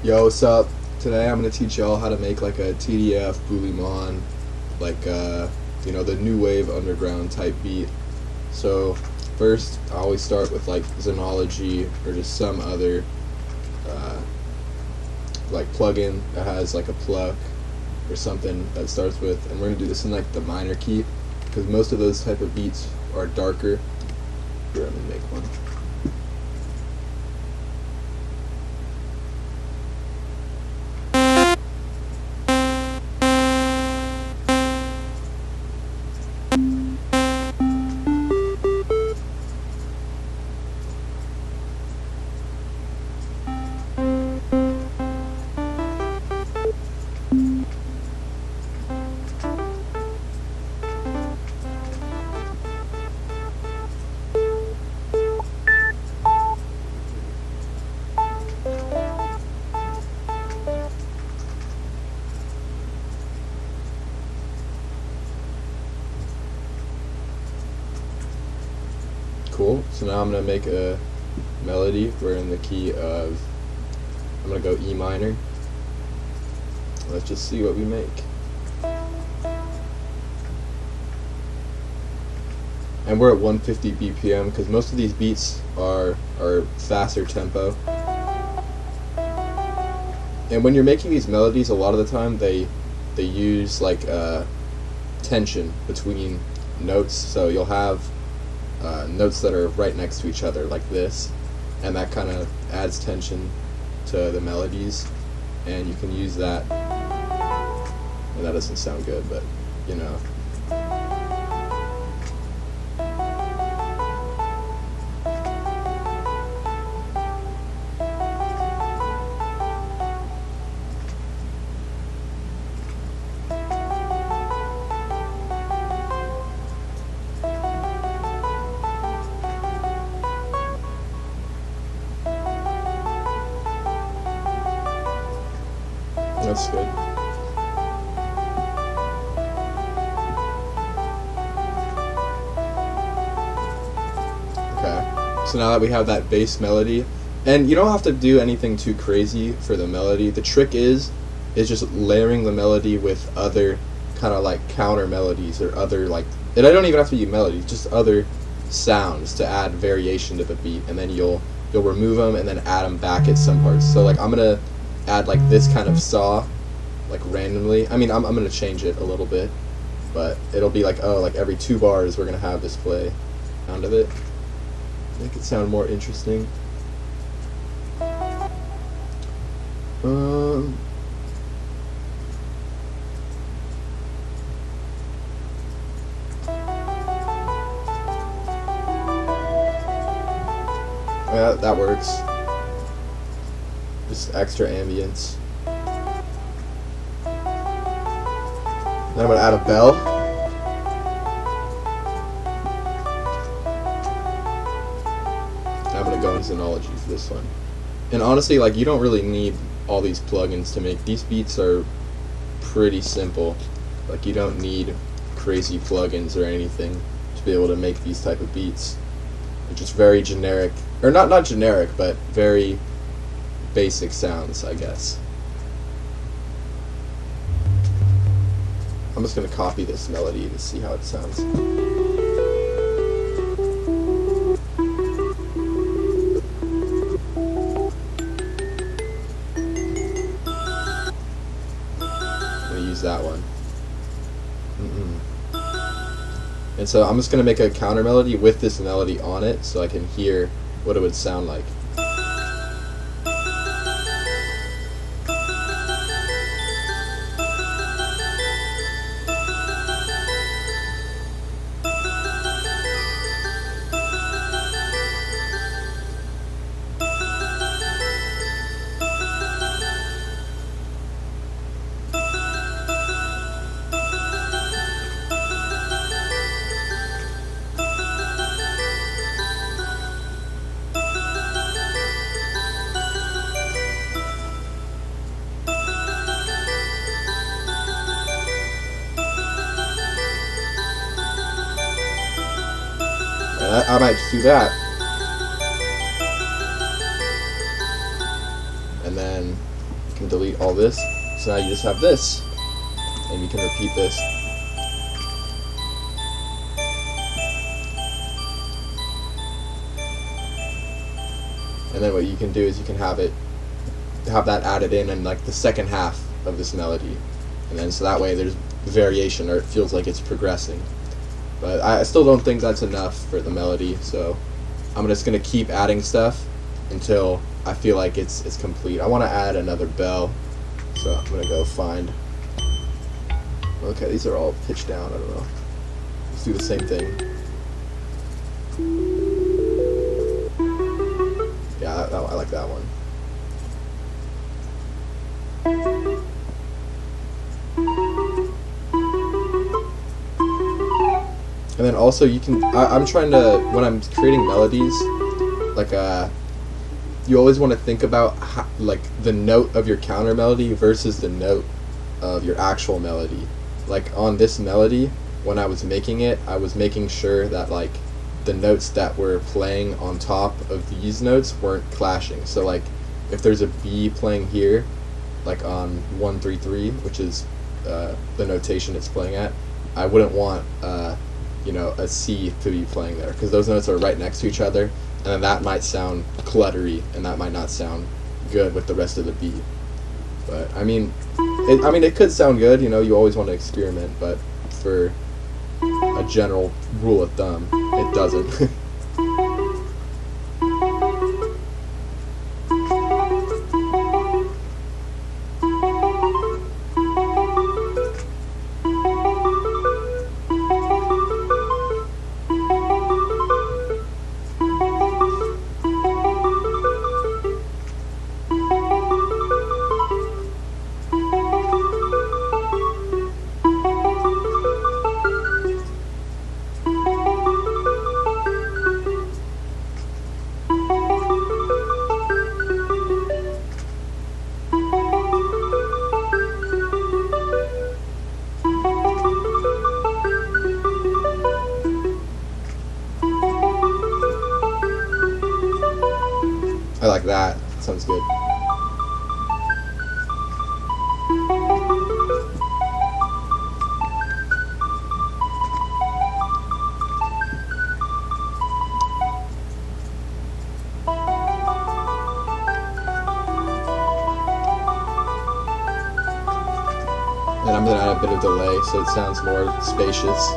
Yo, what's up? Today I'm gonna teach y'all how to make like a TDF boolymon, like the new wave underground type beat. So first, I always start with like Xenology or just some other uh, like plugin that has like a pluck or something that starts with, and we're gonna do this in like the minor key because most of those type of beats are darker. Here, let me make one. Cool. So now I'm gonna make a melody. We're in the key of, I'm gonna go E minor. Let's just see what we make. And we're at 150 BPM because most of these beats are faster tempo. And when you're making these melodies, a lot of the time they use like tension between notes. So you'll have notes that are right next to each other like this, and that kind of adds tension to the melodies, and you can use that. And that doesn't sound good, but you know. That's good. Okay, so now that we have that bass melody, and you don't have to do anything too crazy for the melody. The trick is just layering the melody with other kind of like counter melodies or other like, and I don't even have to be melodies, just other sounds to add variation to the beat, and then you'll remove them and then add them back at some parts. So like I'm gonna add like this kind of saw like randomly. I mean, I'm gonna change it a little bit, but it'll be like, oh, like every 2 bars we're gonna have this play sound of it. Make it sound more interesting. Yeah, that works. Just extra ambience. Then I'm gonna add a bell. I'm gonna go into Xenology for this one. And honestly, like, you don't really need all these plugins to make these beats. Are pretty simple. Like, you don't need crazy plugins or anything to be able to make these type of beats. They're just very generic, or not generic, but very basic sounds, I guess. I'm just gonna copy this melody to see how it sounds. I'm gonna use that one. And so I'm just gonna make a counter melody with this melody on it so I can hear what it would sound like. And I might just do that. And then can delete all this. So now you just have this, and you can repeat this. And then what you can do is you can have that added in like the second half of this melody, and then so that way there's variation, or it feels like it's progressing. But I still don't think that's enough for the melody, so I'm just gonna keep adding stuff until I feel like it's complete. I want to add another bell, so I'm gonna go find. Okay, these are all pitched down. I don't know. Let's do the same thing. Yeah, I like that one. And then also you can, I'm trying to, when I'm creating melodies, like you always want to think about how, like the note of your counter melody versus the note of your actual melody. Like on this melody, when I was making it, I was making sure that like the notes that were playing on top of these notes weren't clashing. So like if there's a B playing here, like on 1-3-3, which is the notation it's playing at, I wouldn't want you know, a C to be playing there, because those notes are right next to each other, and then that might sound cluttery, and that might not sound good with the rest of the beat. But I mean, it could sound good. You know, you always want to experiment, but for a general rule of thumb, it doesn't. I like that. Sounds good. And I'm going to add a bit of delay so it sounds more spacious.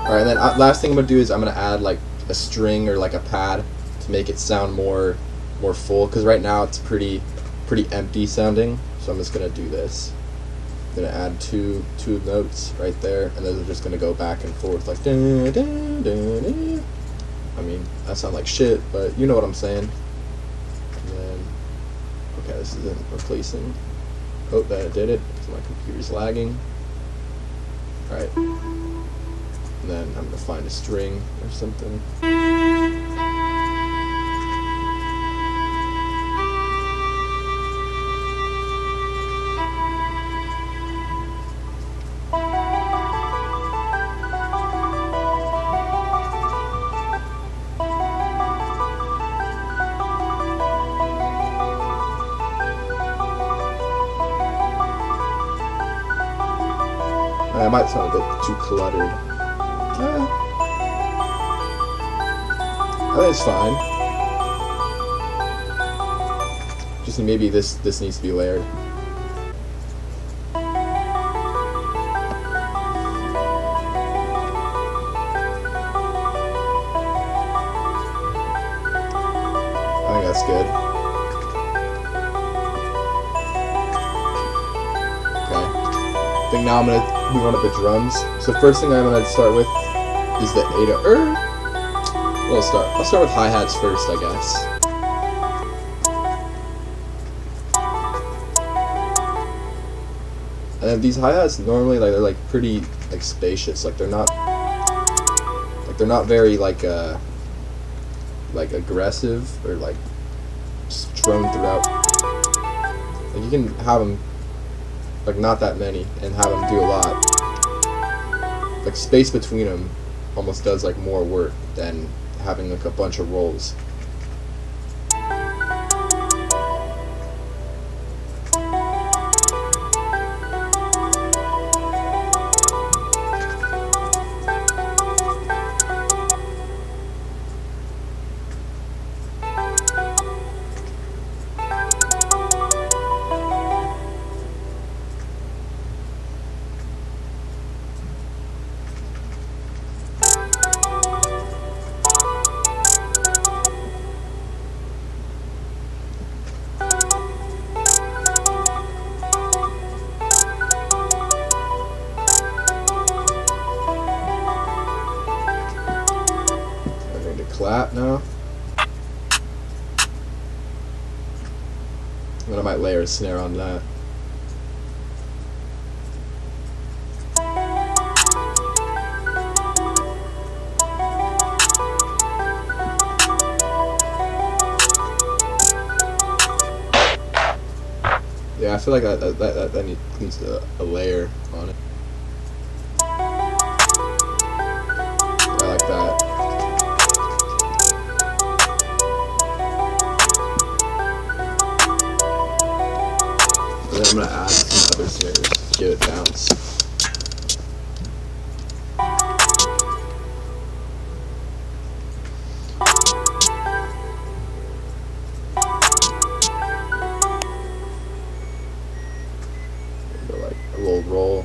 Alright, and then last thing I'm going to do is I'm going to add like a string or like a pad to make it sound more full, because right now it's pretty empty sounding. So I'm just going to do this. I'm going to add two notes right there, and those are just going to go back and forth like da, da, da, da. I mean, that sounds like shit, but you know what I'm saying. And then, okay, this isn't replacing. Oh, that did it, because my computer's lagging. Alright. And then I'm going to find a string or something. I might sound a bit too cluttered. I think it's fine. Just maybe this needs to be layered. I think that's good. Okay. I think now I'm gonna move on to the drums. So first thing I'm gonna start with is the Ada. I'll start with hi-hats first, I guess. And then these hi-hats normally they're like pretty like spacious. Like they're not very like aggressive or like strewn throughout. Like you can have them like not that many and have them do a lot. like space between them almost does like more work than having like a bunch of rolls. Clap now. Then I might layer a snare on that. Yeah, I feel like that needs a layer on it. I like that. And then I'm going to add some other snares, give it bounce. Go like a little roll.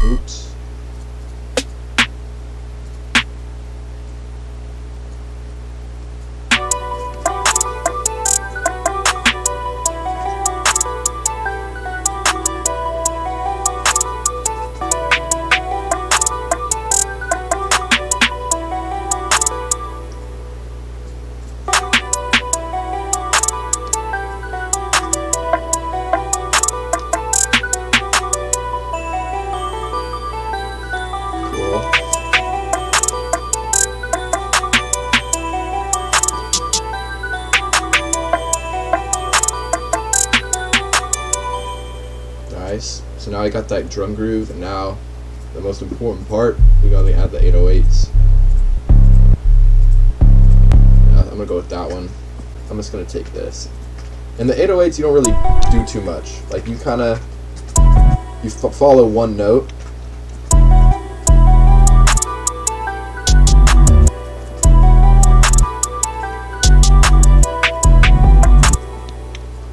Oops. Nice. So now I got that drum groove, and now the most important part, we gotta add the 808s. Yeah, I'm gonna go with that one. I'm just gonna take this. And the 808s, you don't really do too much. Like you follow one note.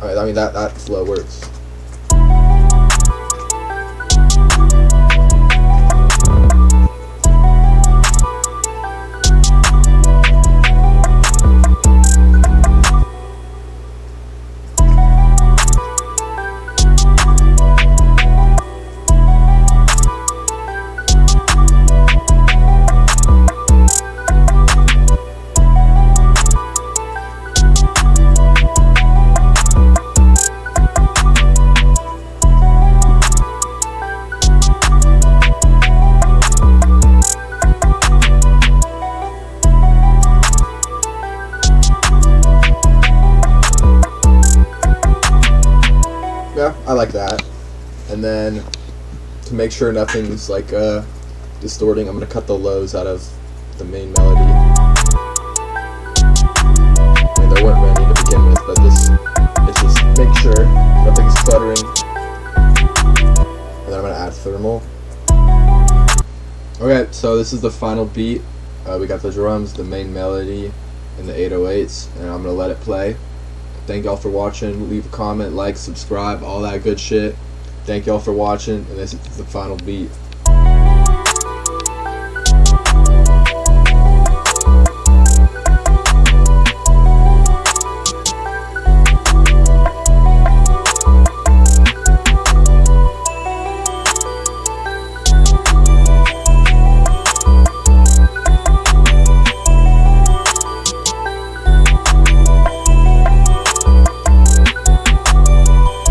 Alright, I mean that flow works. Yeah, I like that. And then to make sure nothing's like distorting, I'm gonna cut the lows out of the main melody. I mean, there weren't many to begin with, but it's just make sure nothing's stuttering. And then I'm gonna add thermal. Okay, so this is the final beat. We got the drums, the main melody, and the 808s, and I'm gonna let it play. Thank y'all for watching. Leave a comment, like, subscribe, all that good shit. Thank y'all for watching, and this is the final beat.